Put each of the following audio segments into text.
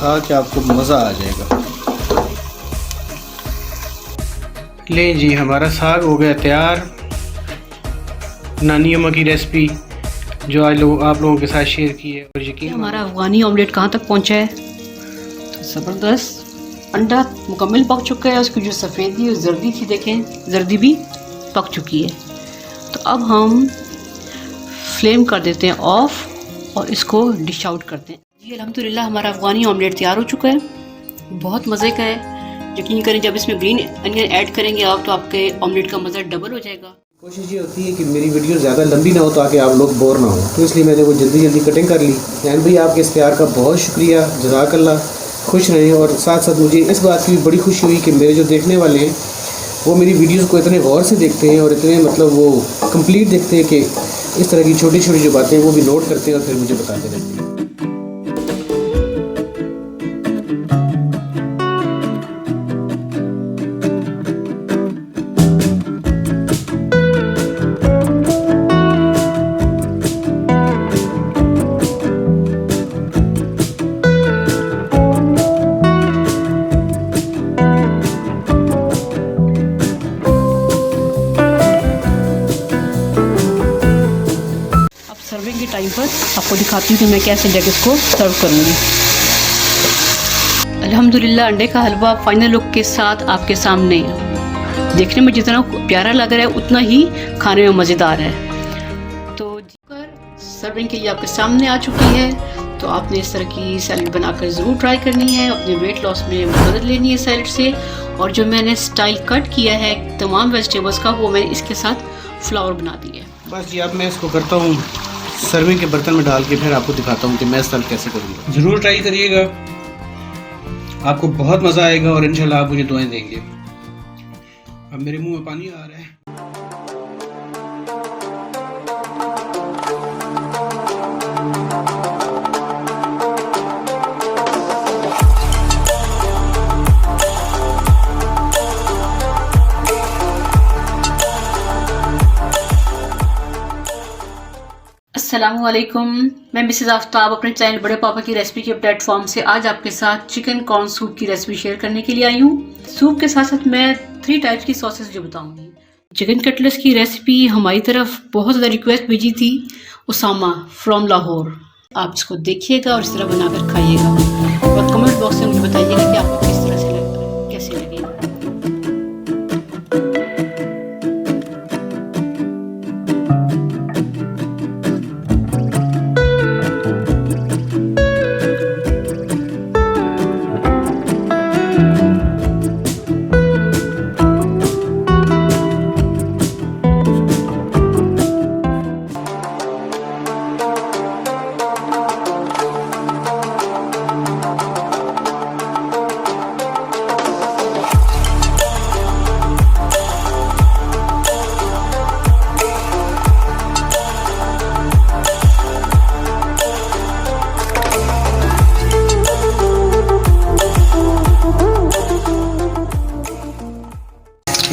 खा के आपको मज़ा आ जाएगा। ले जी, हमारा साग हो गया तैयार। नानी अम्मा की रेसिपी जो आज आप लोगों के साथ शेयर की है। और यकीन हमारा अफगानी ऑमलेट कहाँ तक पहुँचा है, ज़बरदस्त। अंडा मुकम्मल पक चुका है, उसकी जो सफ़ेदी और जर्दी थी देखें, जर्दी भी पक चुकी है। तो अब हम फ्लेम कर देते हैं ऑफ और इसको डिश आउट करते हैं। जी अल्हम्दुलिल्लाह हमारा अफगानी ऑमलेट तैयार हो चुका है, बहुत मज़े का है। यकीन करें जब इसमें ग्रीन अनियन ऐड करेंगे आप तो आपके ऑमलेट का मज़ा डबल हो जाएगा। कोशिश ये होती है कि मेरी वीडियो ज़्यादा लंबी ना हो ताकि आप लोग बोर ना हो, तो इसलिए मैंने वो जल्दी जल्दी कटिंग कर ली। एंड भाई आपके इस प्यार का बहुत शुक्रिया, जज़ाकल्लाह। खुश रहें। और साथ साथ मुझे इस बात की भी बड़ी खुशी हुई कि मेरे जो देखने वाले हैं वो मेरी वीडियोस को इतने गौर से देखते हैं और इतने मतलब वो कंप्लीट देखते हैं कि इस तरह की छोटी छोटी जो बातें वो भी नोट करते हैं और फिर मुझे बताते रहते हैं। सर्विंग के टाइम पर आपको दिखाती हूँ कि मैं कैसे जाके इसको सर्व करूँगी। अल्हम्दुलिल्लाह अंडे का हलवा फाइनल लुक के साथ आपके सामने, देखने में जितना प्यारा लग रहा है उतना ही खाने में मज़ेदार है। तो सर्विंग के लिए आपके सामने आ चुकी है। तो आपने इस तरह की सैलड बनाकर ज़रूर ट्राई करनी है, अपने वेट लॉस में मदद लेनी है सैलड से। और जो मैंने स्टाइल कट किया है तमाम वेजिटेबल्स का, वो मैंने इसके साथ फ्लावर बना दिया है। बस जी, अब मैं इसको करता हूँ सर्विंग के बर्तन में डाल के, फिर आपको दिखाता हूँ कि मैं सर्व कैसे करूँगा। ज़रूर ट्राई करिएगा, आपको बहुत मज़ा आएगा और इंशाल्लाह आप मुझे दुआएं देंगे। अब मेरे मुंह में पानी आ रहा है। अस्सलामुअलैकुम, मैं मिसेस आफ्ताब अपने चैनल बड़े पापा की रेसिपी के प्लेटफॉर्म से आज आपके साथ चिकन कॉर्न सूप की रेसिपी शेयर करने के लिए आई हूँ। सूप के साथ साथ मैं 3 टाइप्स की सॉसेस जो बताऊंगी। चिकन कटलेट्स की रेसिपी हमारी तरफ बहुत ज़्यादा रिक्वेस्ट भेजी थी उसामा फ्रॉम लाहौर। आप इसको देखिएगा और इस तरह बनाकर खाइएगा और कमेंट बॉक्स में मुझे बताइएगा कि आपको किस तरह से कैसे लगेगा।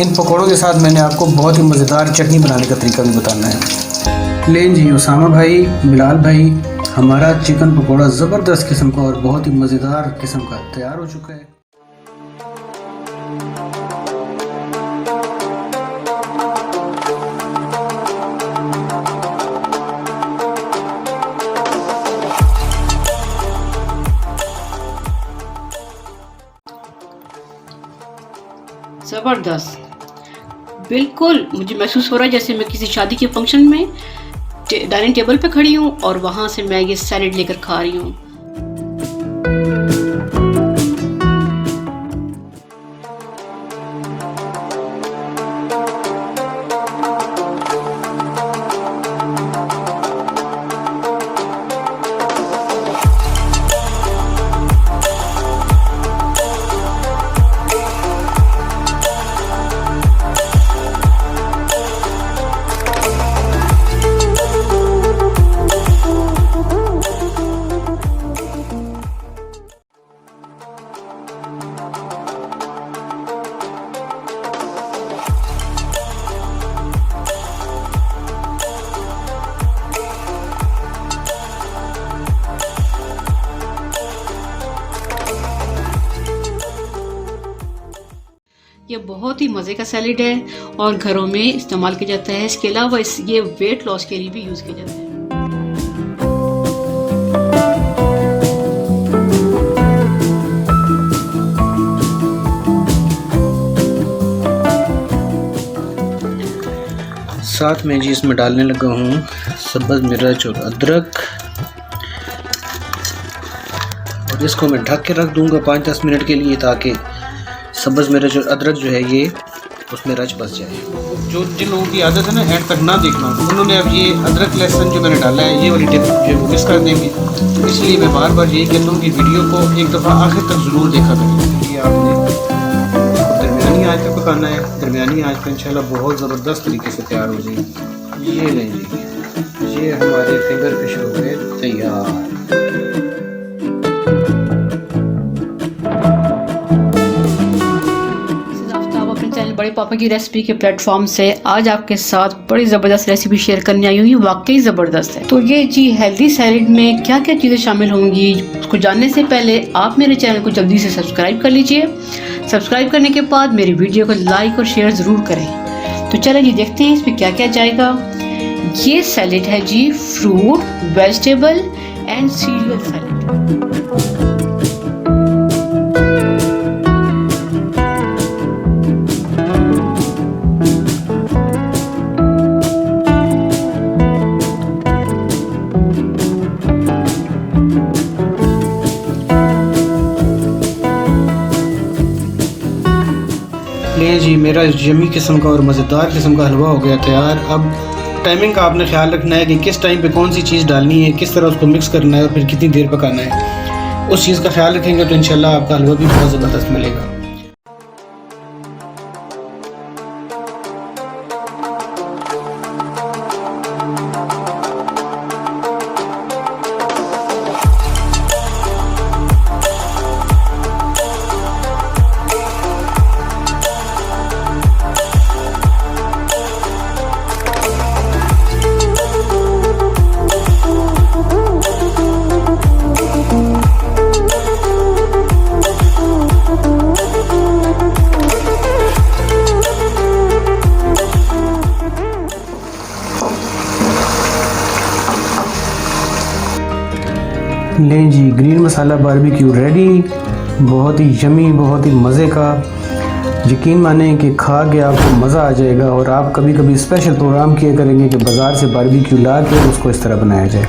इन पकौड़ों के साथ मैंने आपको बहुत ही मज़ेदार चटनी बनाने का तरीका भी बताना है। लें जी उसामा भाई, बिलाल भाई, हमारा चिकन पकौड़ा ज़बरदस्त किस्म का और बहुत ही मज़ेदार किस्म का तैयार हो चुका है। ज़बरदस्त, बिल्कुल मुझे महसूस हो रहा है जैसे मैं किसी शादी के फंक्शन में डाइनिंग टेबल पे खड़ी हूँ और वहाँ से मैं ये सैलेड लेकर खा रही हूँ। ये बहुत ही मज़े का सैलेड है और घरों में इस्तेमाल किया जाता है। इसके अलावा ये वेट लॉस के लिए भी यूज़ किया जाता है। साथ में जी इसमें डालने लगा हूँ सब्ज़ मिर्च और अदरक, और इसको मैं ढक के रख दूँगा 5-10 मिनट के लिए, ताकि सब्ज़ मिर्च और अदरक जो है ये उसमें रच बस जाए। जो जिन लोगों की आदत है ना एंड तक ना देखना, उन्होंने अब ये अदरक लहसुन जो मैंने डाला है ये वाली टिप जो वो मिस कर देंगे। इसलिए मैं बार बार यही कहता हूँ कि वीडियो को एक दफ़ा आखिर तक ज़रूर देखा करें। ये आपने दरमियानी आंच पे पकाना है, दरमियानी आंच पे इंशाल्लाह बहुत ज़बरदस्त तरीके से तैयार हो जाएगी। ये लें जी, ये हमारे फिंगर फिश हो गए तैयार। बड़े पापा की रेसिपी के प्लेटफॉर्म से आज आपके साथ बड़ी ज़बरदस्त रेसिपी शेयर करने आई हूँ। वाकई ज़बरदस्त है। तो ये जी हेल्दी सैलेड में क्या क्या चीज़ें शामिल होंगी उसको जानने से पहले आप मेरे चैनल को जल्दी से सब्सक्राइब कर लीजिए। सब्सक्राइब करने के बाद मेरी वीडियो को लाइक और शेयर ज़रूर करें। तो चलें जी देखते हैं इसमें क्या क्या जाएगा। ये सैलेड है जी fruit, vegetable and cereal salad. ले जी मेरा यमी किस्म का और मज़ेदार किस्म का हलवा हो गया तैयार। अब टाइमिंग का आपने ख्याल रखना है कि किस टाइम पे कौन सी चीज़ डालनी है, किस तरह उसको मिक्स करना है और फिर कितनी देर पकाना है। उस चीज़ का ख्याल रखेंगे तो इंशाल्लाह आपका हलवा भी बहुत ज़बरदस्त मिलेगा। लें जी ग्रीन मसाला बारबेक्यू रेडी। बहुत ही यमी, बहुत ही मज़े का। यकीन माने कि खा के आपको मज़ा आ जाएगा और आप कभी कभी स्पेशल प्रोग्राम किया करेंगे कि बाज़ार से बारबेक्यू ला के उसको इस तरह बनाया जाए।